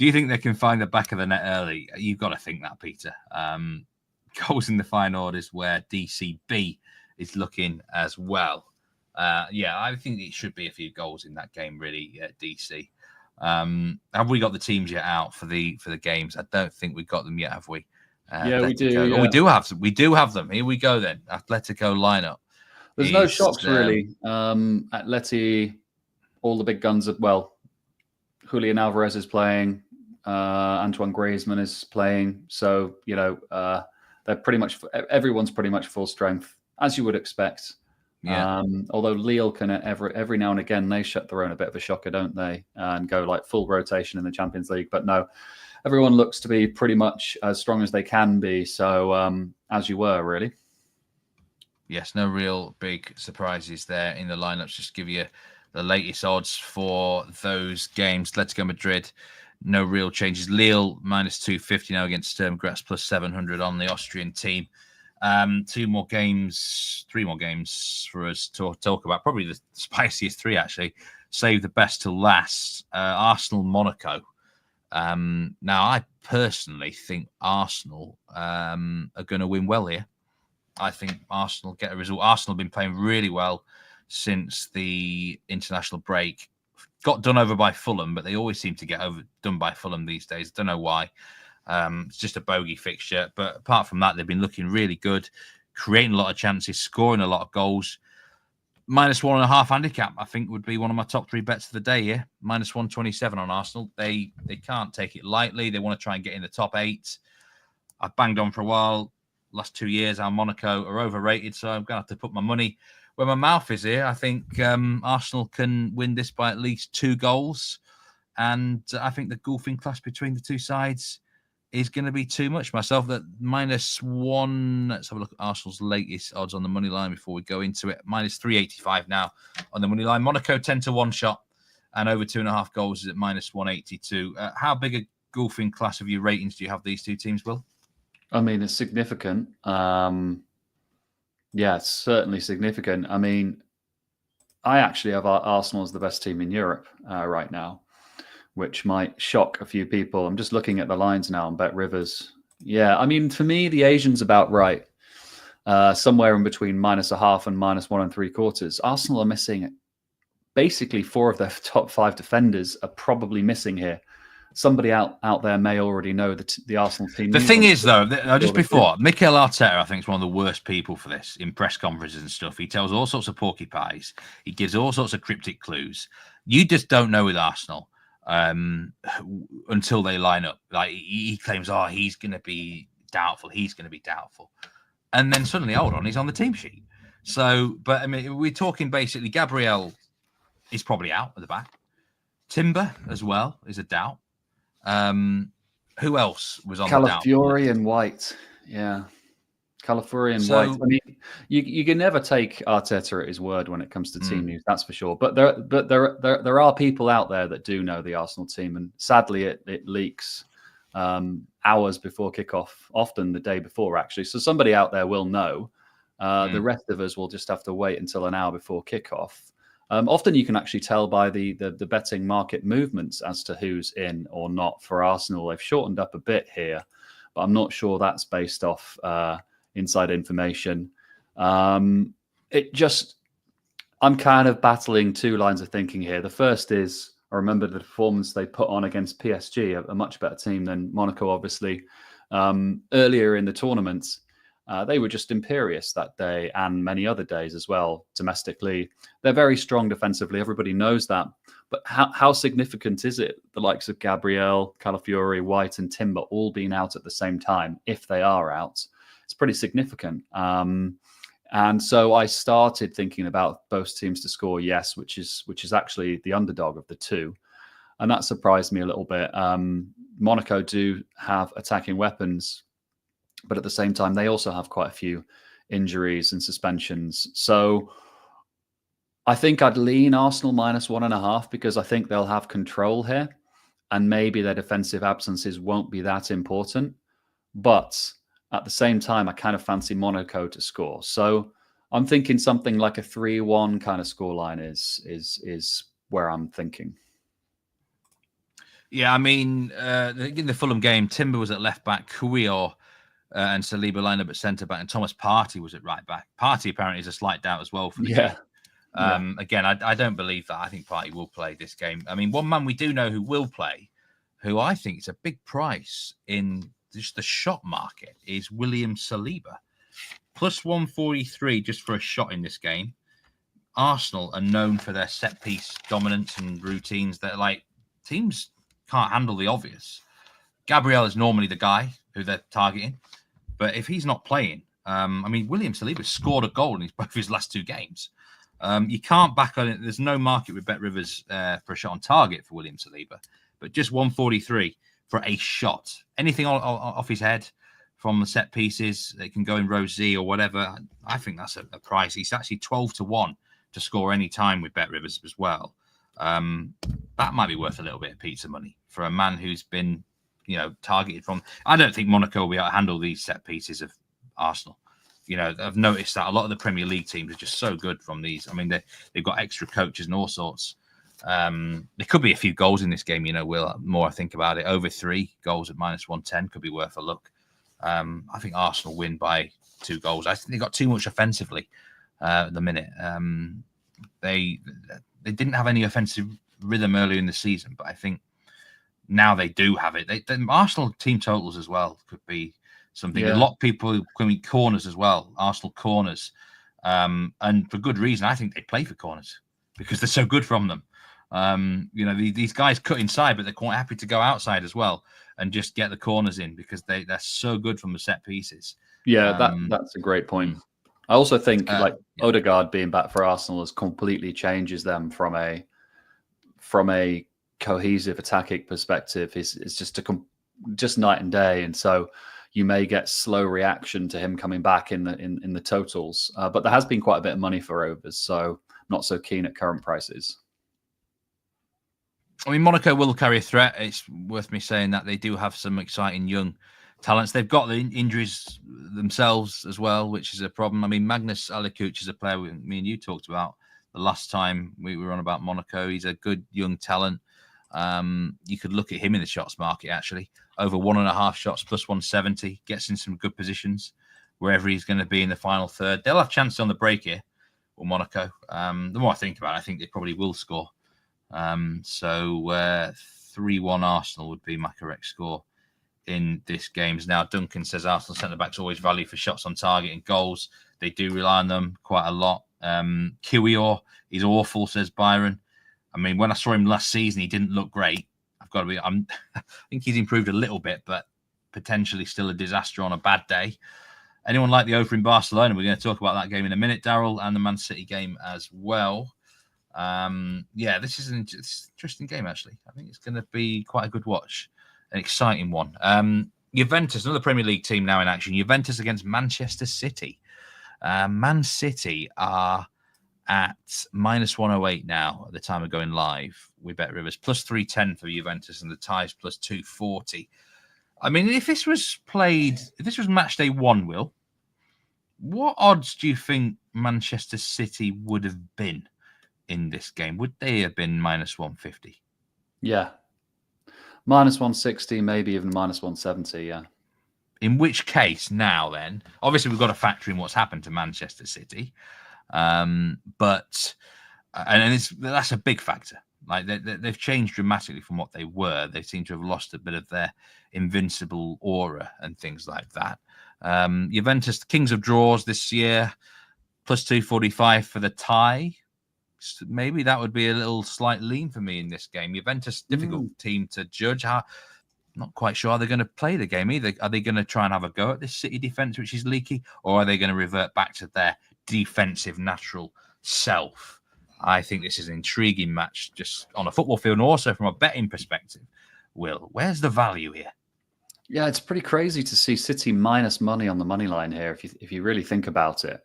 you think they can find the back of the net early? You've got to think that, Peter. Goals in the Feyenoord is where DCB is looking as well. I think it should be a few goals in that game, really, DC. Have we got the teams yet out for the games? I don't think we've got them yet, have we? We do. Yeah. Oh, we do have them. We do have them. Here we go then. Atletico lineup. There's no shocks really. Atleti, all the big guns. Julian Alvarez is playing. Antoine Griezmann is playing. So they're pretty much everyone's pretty much full strength, as you would expect. Yeah. Although Lille can every now and again they shut their own a bit of a shocker, don't they? And go like full rotation in the Champions League. But no, everyone looks to be pretty much as strong as they can be. So as you were, really. Yes, no real big surprises there in the lineups. Just give you the latest odds for those games. Atletico Madrid, no real changes. Lille -250 now against Sturm. Graz +700 on the Austrian team. 3 more games for us to talk about. Probably the spiciest 3, actually. Save the best till last. Arsenal, Monaco. Now, I personally think Arsenal are going to win well here. I think Arsenal get a result. Arsenal have been playing really well since the international break. Got done over by Fulham, but they always seem to get done by Fulham these days. Don't know why. It's just a bogey fixture. But apart from that, they've been looking really good, creating a lot of chances, scoring a lot of goals. -1.5 handicap, I think, would be one of my top 3 bets of the day here. -127 on Arsenal. They can't take it lightly. They want to try and get in the top 8. I've banged on for a while. Last 2 years, our Monaco are overrated, so I'm going to have to put my money where my mouth is here. I think Arsenal can win this by at least 2 goals. And I think the golfing class between the two sides is going to be too much. Myself, that -1. Let's have a look at Arsenal's latest odds on the money line before we go into it. -385 now on the money line. Monaco 10-1 shot and over 2.5 goals is at -182. How big a golfing class of your ratings do you have these two teams, Will? I mean, it's significant. It's certainly significant. I mean, I actually have Arsenal as the best team in Europe right now, which might shock a few people. I'm just looking at the lines now on Bet Rivers. Yeah, I mean, for me, the Asian's about right. Somewhere in between -0.5 and -1 3/4. Arsenal are missing basically 4 of their top 5 defenders are probably missing here. Somebody out there may already know the Arsenal team. The thing is, though, just before, Mikel Arteta, I think, is one of the worst people for this in press conferences and stuff. He tells all sorts of porcupines. He gives all sorts of cryptic clues. You just don't know with Arsenal until they line up. Like he claims, he's going to be doubtful. He's going to be doubtful. And then suddenly, hold on, he's on the team sheet. So, but I mean, we're talking basically Gabriel is probably out at the back. Timber as well is a doubt. Who else was on the doubt? Calafiori and White. Yeah. Calafiori and White. I mean, you can never take Arteta at his word when it comes to team news, that's for sure. But there are people out there that do know the Arsenal team, and sadly it leaks hours before kickoff, often the day before, actually. So somebody out there will know. The rest of us will just have to wait until an hour before kickoff. Often you can actually tell by the betting market movements as to who's in or not for Arsenal. They've shortened up a bit here, but I'm not sure that's based off inside information. I'm kind of battling 2 lines of thinking here. The first is, I remember the performance they put on against PSG, a much better team than Monaco, obviously, earlier in the tournament. They were just imperious that day and many other days as well. Domestically, they're very strong defensively. Everybody knows that. But how significant is it? The likes of Gabriel, Calafiori, White, and Timber all being out at the same time, if they are out, it's pretty significant. And so I started thinking about both teams to score yes, which is actually the underdog of the two. And that surprised me a little bit. Monaco do have attacking weapons, but at the same time, they also have quite a few injuries and suspensions. So I think I'd lean Arsenal -1.5 because I think they'll have control here and maybe their defensive absences won't be that important. But at the same time, I kind of fancy Monaco to score. So I'm thinking something like a 3-1 kind of scoreline is where I'm thinking. Yeah, I mean, in the Fulham game, Timber was at left back, Cuio and Saliba lined up at centre back, and Thomas Partey was at right back. Partey apparently is a slight doubt as well for the game. Again, I don't believe that. I think Partey will play this game. I mean, one man we do know who will play, who I think is a big price in just the shot market, is William Saliba. +143 just for a shot in this game. Arsenal are known for their set piece dominance and routines that like teams can't handle the obvious. Gabriel is normally the guy who they're targeting, but if he's not playing, I mean, William Saliba scored a goal in both his last two games. You can't back on it. There's no market with Bet Rivers for a shot on target for William Saliba, but just 143 for a shot. Anything off his head from the set pieces, it can go in row Z or whatever. I think that's a price. He's actually 12-1 to score any time with Bet Rivers as well. That might be worth a little bit of pizza money for a man who's been, targeted from. I don't think Monaco will be able to handle these set pieces of Arsenal. I've noticed that a lot of the Premier League teams are just so good from these. I mean, they've got extra coaches and all sorts. There could be a few goals in this game, Will. The more I think about it, over 3 goals at -110 could be worth a look. I think Arsenal win by 2 goals. I think they got too much offensively at the minute. They didn't have any offensive rhythm earlier in the season, but I think now they do have it. The Arsenal team totals as well could be something. Yeah. A lot of people can eat corners as well, Arsenal corners, and for good reason. I think they play for corners because they're so good from them. These guys cut inside, but they're quite happy to go outside as well and just get the corners in because they're so good from the set pieces. Yeah, that's a great point. I also think Odegaard being back for Arsenal completely changes them from a cohesive attacking perspective. It's just night and day, and so you may get slow reaction to him coming back in the totals. But there has been quite a bit of money for overs, so not so keen at current prices. I mean, Monaco will carry a threat. It's worth me saying that they do have some exciting young talents. They've got the injuries themselves as well, which is a problem. I mean, Magnus Alikuc is a player me and you talked about the last time we were on about Monaco. He's a good young talent. You could look at him in the shots market, actually. Over 1.5 shots, +170. Gets in some good positions wherever he's going to be in the final third. They'll have chances on the break here with Monaco. The more I think about it, I think they probably will score. 3-1 Arsenal would be my correct score in this game. Now, Duncan says Arsenal centre-backs always value for shots on target and goals. They do rely on them quite a lot. Cuio is awful, says Byron. I mean, when I saw him last season, he didn't look great. I think he's improved a little bit, but potentially still a disaster on a bad day. Anyone like the over in Barcelona? We're going to talk about that game in a minute, Daryl, and the Man City game as well. This is an interesting game, actually. I think it's going to be quite a good watch, an exciting one. Juventus, another Premier League team now in action. Juventus against Manchester City. Man City are at -108 now at the time of going live. We bet Rivers +310 for Juventus and the ties +240. I mean, if this was match day 1, Will, what odds do you think Manchester City would have been in this game? Would they have been -150? Yeah. -160, maybe even -170, yeah. In which case, now then, obviously we've got to factor in what's happened to Manchester City. That's a big factor. Like they've changed dramatically from what they were. They seem to have lost a bit of their invincible aura and things like that. Juventus, the kings of draws this year, plus 245 for the tie. Maybe that would be a little slight lean for me in this game. Juventus, difficult team to judge. Not quite sure how they're going to play the game either. Are they going to try and have a go at this City defence, which is leaky, or are they going to revert back to their defensive natural self? I think this is an intriguing match just on a football field and also from a betting perspective. Will, where's the value here? Yeah, it's pretty crazy to see City minus money on the money line here, if you really think about it.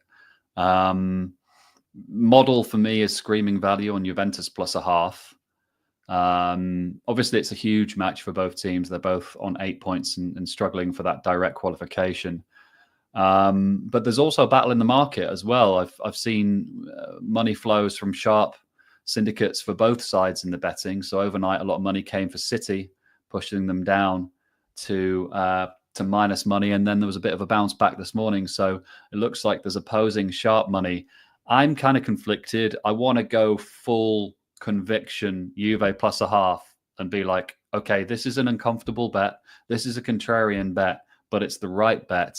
Model for me is screaming value on Juventus plus 0.5. Obviously, it's a huge match for both teams. They're both on 8 points and struggling for that direct qualification. But there's also a battle in the market as well. I've seen money flows from sharp syndicates for both sides in the betting. So overnight, a lot of money came for City, pushing them down to minus money. And then there was a bit of a bounce back this morning. So it looks like there's opposing sharp money. I'm kind of conflicted. I want to go full conviction Juve plus 0.5 and be like, okay, this is an uncomfortable bet. This is a contrarian bet, but it's the right bet.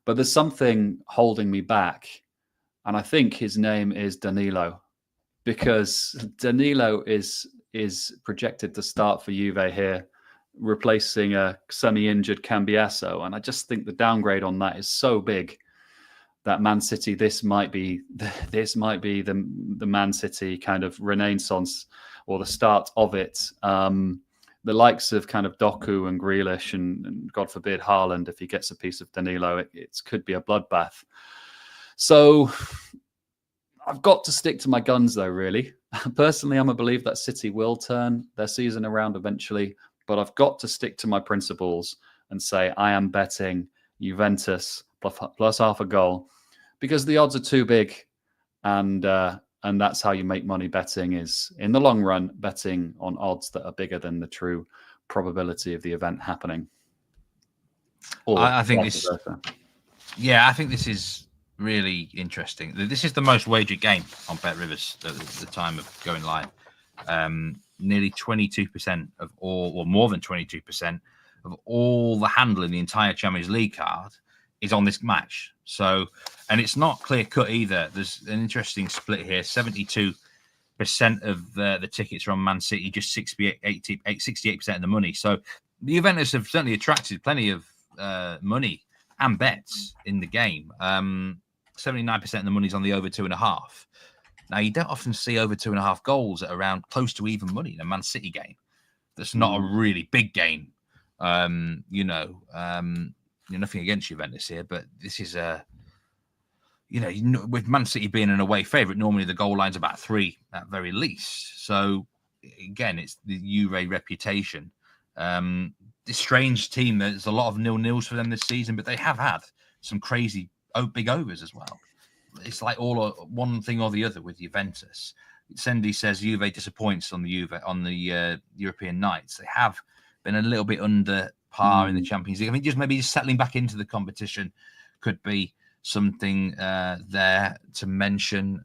But there's something holding me back. And I think his name is Danilo, because Danilo is projected to start for Juve here, replacing a semi-injured Cambiasso. And I just think the downgrade on that is so big that Man City, this might be the Man City kind of renaissance or the start of it. The likes of kind of Doku and Grealish and God forbid Haaland, if he gets a piece of Danilo, it could be a bloodbath. So I've got to stick to my guns though, really. Personally, I'm a believer that City will turn their season around eventually, but I've got to stick to my principles and say I am betting Juventus plus half a goal, because the odds are too big, and that's how you make money betting, is in the long run betting on odds that are bigger than the true probability of the event happening. I think this is really interesting. This is the most wagered game on Bet Rivers at the time of going live. Nearly 22% of all, or more than 22% of all the handle in the entire Champions League card is on this match. So, and it's not clear cut either. There's an interesting split here. 72% of the tickets are on Man City, just 68% of the money. So the Juventus have certainly attracted plenty of money and bets in the game. 79% of the money's on the over 2.5. Now, you don't often see over 2.5 goals at around close to even money in a Man City game. That's not a really big game. Nothing against Juventus here, but this is with Man City being an away favourite, normally the goal line's about 3 at very least. So again, it's the Juve reputation. This strange team, there's a lot of 0-0s for them this season, but they have had some crazy big overs as well. It's like all one thing or the other with Juventus. Sendy says Juve disappoints on the European nights. They have been a little bit under par in the Champions League. I mean, just settling back into the competition could be something there to mention.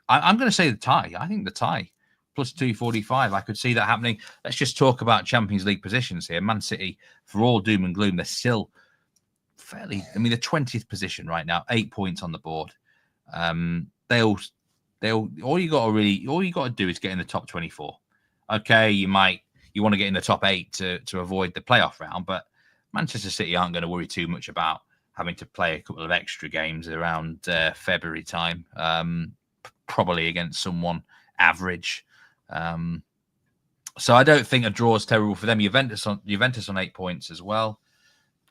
I'm going to say the tie. I think the tie plus 245. I could see that happening. Let's just talk about Champions League positions here. Man City, for all doom and gloom, they're still the 20th position right now, 8 points on the board. All you got to do is get in the top 24. Okay, you want to get in the top 8 to avoid the playoff round, but Manchester City aren't going to worry too much about having to play a couple of extra games around February time, probably against someone average. So I don't think a draw is terrible for them. Juventus on 8 points as well.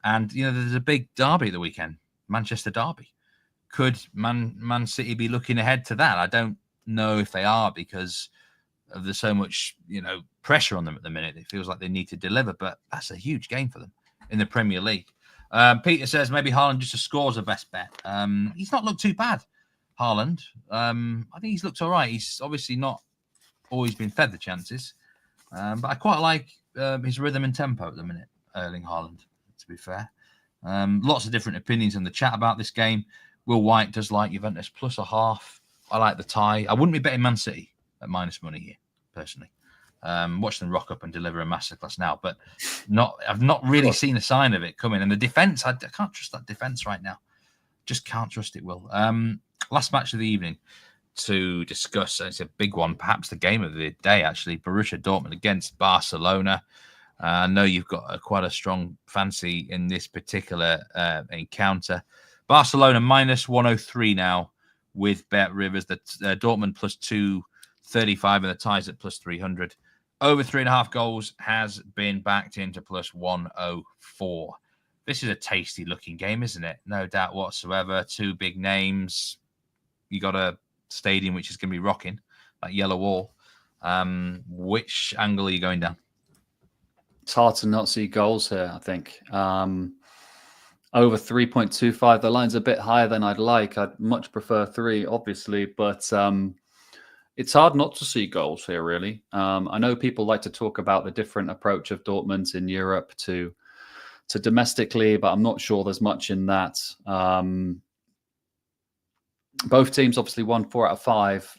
And, there's a big derby at the weekend, Manchester derby. Could Man City be looking ahead to that? I don't know if they are, because there's so much, pressure on them at the minute. It feels like they need to deliver, but that's a huge game for them in the Premier League. Peter says maybe Haaland just scores a best bet. He's not looked too bad, Haaland. I think he's looked all right. He's obviously not always been fed the chances, but I quite like his rhythm and tempo at the minute, Erling Haaland, to be fair. Lots of different opinions in the chat about this game. Will White does like Juventus plus 0.5. I like the tie. I wouldn't be betting Man City at minus money here, personally. Watch them rock up and deliver a masterclass now, but I've not really seen a sign of it coming. And the defense, I can't trust that defense right now. Just can't trust it, Will. Last match of the evening to discuss. It's a big one, perhaps the game of the day, actually. Borussia Dortmund against Barcelona. I know you've got quite a strong fancy in this particular encounter. Barcelona minus 103 now with Bet Rivers. The Dortmund plus 235 and the ties at plus 300. Over 3.5 goals has been backed into plus 104. This is a tasty looking game, isn't it? No doubt whatsoever. Two big names. You got a stadium which is going to be rocking, like Yellow Wall. Which angle are you going down? It's hard to not see goals here, I think. Over 3.25. The line's a bit higher than I'd like. I'd much prefer 3, obviously, but it's hard not to see goals here, really. I know people like to talk about the different approach of Dortmund in Europe to domestically, but I'm not sure there's much in that. Both teams obviously won 4 out of 5,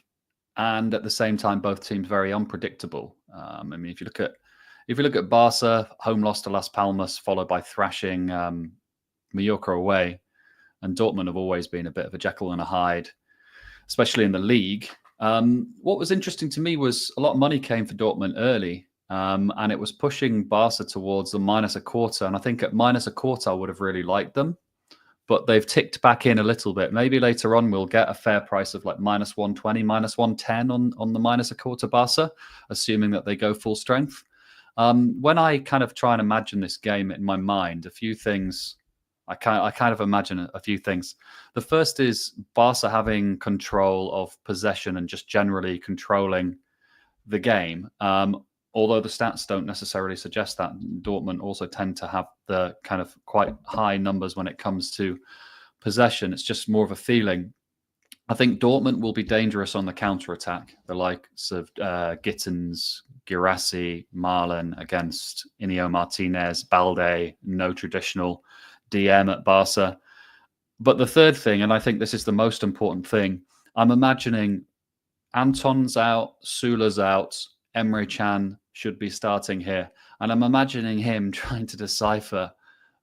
and at the same time, both teams very unpredictable. I mean, if you look at Barca, home loss to Las Palmas, followed by thrashing Mallorca away, and Dortmund have always been a bit of a Jekyll and a Hyde, especially in the league. What was interesting to me was a lot of money came for Dortmund early, and it was pushing Barca towards the -1/4. And I think at -1/4, I would have really liked them, but they've ticked back in a little bit. Maybe later on we'll get a fair price of like -120, -110 on the -1/4 Barca, assuming that they go full strength. When I kind of try and imagine this game in my mind, a few things, I kind of imagine a few things. The first is Barca having control of possession and just generally controlling the game. Although the stats don't necessarily suggest that. Dortmund also tend to have the kind of quite high numbers when it comes to possession. It's just more of a feeling. I think Dortmund will be dangerous on the counter-attack. The likes of Gittins, Guirassy, Marlon against Inigo Martinez, Balde, no traditional DM at Barca. But the third thing, and I think this is the most important thing, I'm imagining Anton's out, Sula's out, Emre Can should be starting here. And I'm imagining him trying to decipher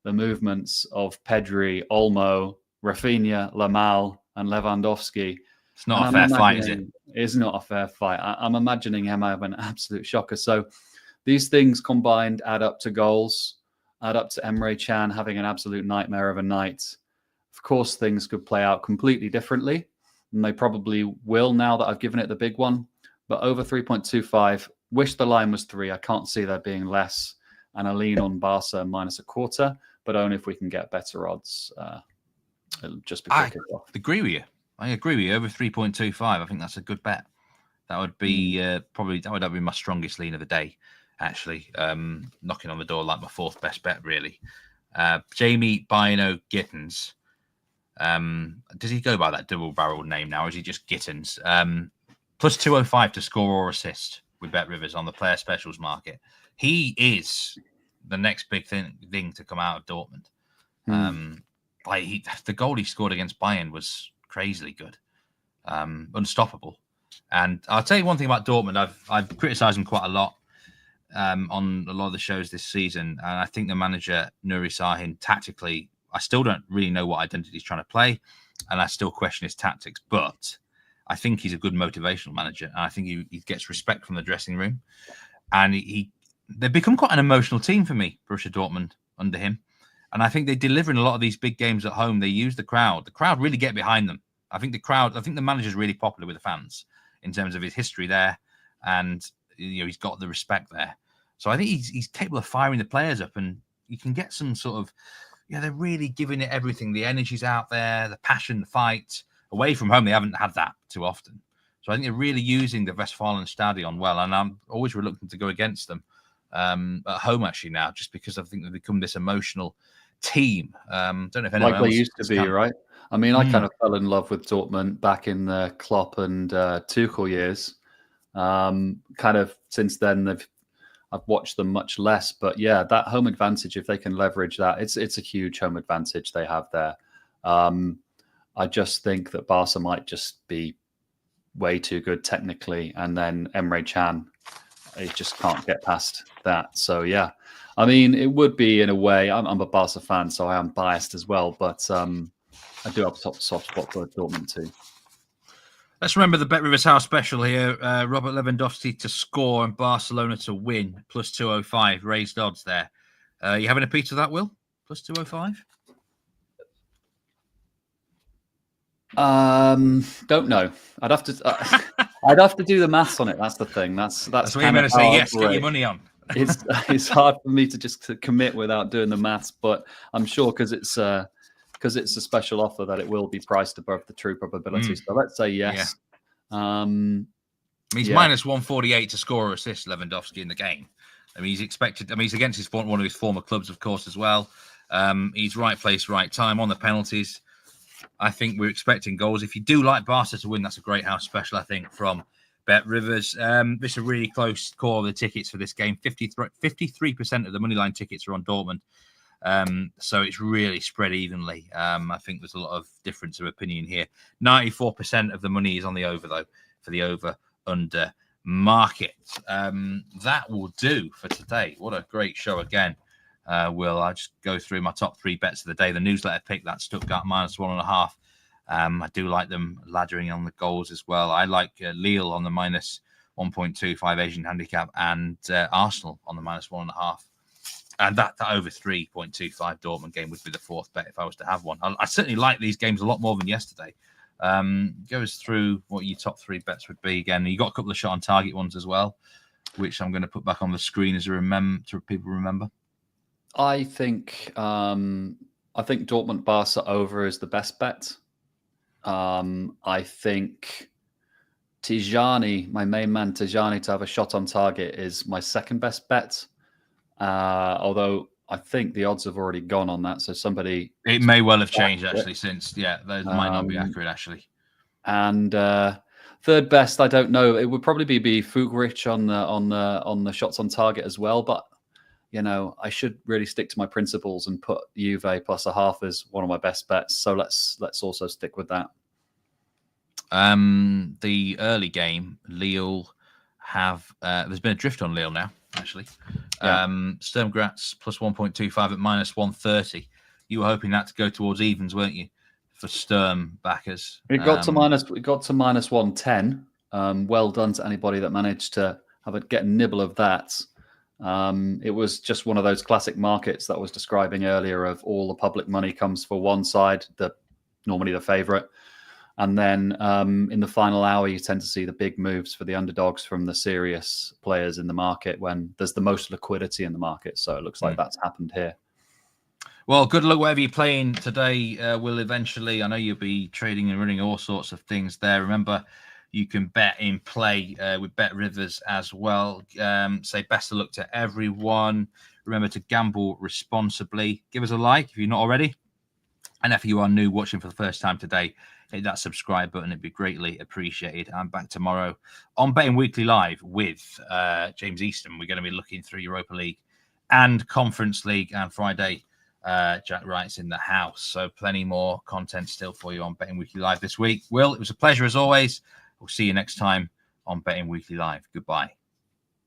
the movements of Pedri, Olmo, Rafinha, Lamal, and Lewandowski. It's not a fair fight, is it? It's not a fair fight. I'm imagining him having an absolute shocker. So these things combined add up to goals, add up to Emre Can having an absolute nightmare of a night. Of course, things could play out completely differently, and they probably will now that I've given it the big one. But over 3.25, wish the line was 3. I can't see there being less. And I lean on Barca -1/4, but only if we can get better odds. It'll just be quicker. I agree with you. Over 3.25. I think that's a good bet. That would be that would be my strongest lean of the day, actually. Knocking on the door like my 4th best bet, really. Jamie Bino Gittins. Does he go by that double-barreled name now, or is he just Gittins? Plus 205 to score or assist with Bet Rivers on the player specials market. He is the next big thing to come out of Dortmund. The goal he scored against Bayern was crazily good, unstoppable. And I'll tell you one thing about Dortmund. I've criticised them quite a lot on a lot of the shows this season, and I think the manager Nuri Sahin tactically, I still don't really know what identity he's trying to play, and I still question his tactics. But I think he's a good motivational manager, and I think he gets respect from the dressing room. And they've become quite an emotional team for me, Borussia Dortmund, under him. And I think they deliver in a lot of these big games at home. They use the crowd. The crowd really get behind them. I think the manager's really popular with the fans in terms of his history there. And he's got the respect there. So I think he's capable of firing the players up, and you can get some sort of, they're really giving it everything. The energy's out there, the passion, the fight. Away from home, they haven't had that too often. So I think they're really using the Westfalenstadion well, and I'm always reluctant to go against them at home actually now, just because I think they've become this emotional team. Don't know if anyone like else they used to be, right? I mean, I kind of fell in love with Dortmund back in the Klopp and Tuchel years. Kind of since then, I've watched them much less. But yeah, that home advantage, if they can leverage that, it's a huge home advantage they have there. I just think that Barca might just be way too good technically, and then Emre Can he just can't get past that. So yeah, I mean, it would be in a way. I'm a Barca fan, so I am biased as well. But I do have a soft spot for Dortmund too. Let's remember the Bet Rivers House special here. Robert Lewandowski to score and Barcelona to win, plus 205, raised odds there. You having a piece of that, Will? Plus 205? Don't know. I'd have to do the maths on it. That's the thing. That's what you're going to say. Yes, get your money on. It's hard for me to commit without doing the maths, but I'm sure because it's a special offer that it will be priced above the true probability. So let's say yes. Yeah. He's minus 148 to score or assist Lewandowski in the game. I mean, he's expected. I mean, he's against one of his former clubs, of course, as well. He's right place, right time on the penalties. I think we're expecting goals. If you do like Barca to win, that's a great house special, I think, from Bet Rivers. This is a really close call of the tickets for this game. 53% of the moneyline tickets are on Dortmund. So it's really spread evenly. I think there's a lot of difference of opinion here. 94% of the money is on the over, though, for the over-under market. That will do for today. What a great show again. I'll just go through my top 3 bets of the day. The newsletter pick, that Stuttgart minus 1.5. I do like them laddering on the goals as well. I like Lille on the minus 1.25 Asian handicap and Arsenal on the minus 1.5. And that over 3.25 Dortmund game would be the 4th bet if I was to have one. I certainly like these games a lot more than yesterday. Go us through what your top 3 bets would be again. You got a couple of shot on target ones as well, which I'm going to put back on the screen as to people remember. I think Dortmund Barca over is the best bet. I think Tijani, my main man Tijani, to have a shot on target is my second best bet. Although I think the odds have already gone on that, so it may well have changed actually since. Yeah, those might not be accurate actually. And third best, I don't know. It would probably be Fugrich on the shots on target as well, but. You know, I should really stick to my principles and put Juve plus 0.5 as one of my best bets. So let's also stick with that. The early game, Lille have there's been a drift on Lille now, actually. Yeah. Sturm Graz plus 1.25 at minus 130. You were hoping that to go towards evens, weren't you? For Sturm backers. It got to minus 110. Well done to anybody that managed to get a nibble of that. It was just one of those classic markets that I was describing earlier of all the public money comes for one side, normally the favourite. And then in the final hour, you tend to see the big moves for the underdogs from the serious players in the market when there's the most liquidity in the market. So it looks like that's happened here. Well, good luck wherever you're playing today. Will eventually, I know you'll be trading and running all sorts of things there. Remember, you can bet in play with Bet Rivers as well. Say best of luck to everyone. Remember to gamble responsibly. Give us a like if you're not already. And if you are new watching for the first time today, hit that subscribe button. It'd be greatly appreciated. I'm back tomorrow on Betting Weekly Live with James Easton. We're going to be looking through Europa League and Conference League. And Friday, Jack Wright's in the house. So plenty more content still for you on Betting Weekly Live this week. Will, it was a pleasure as always. We'll see you next time on Betting Weekly Live. Goodbye.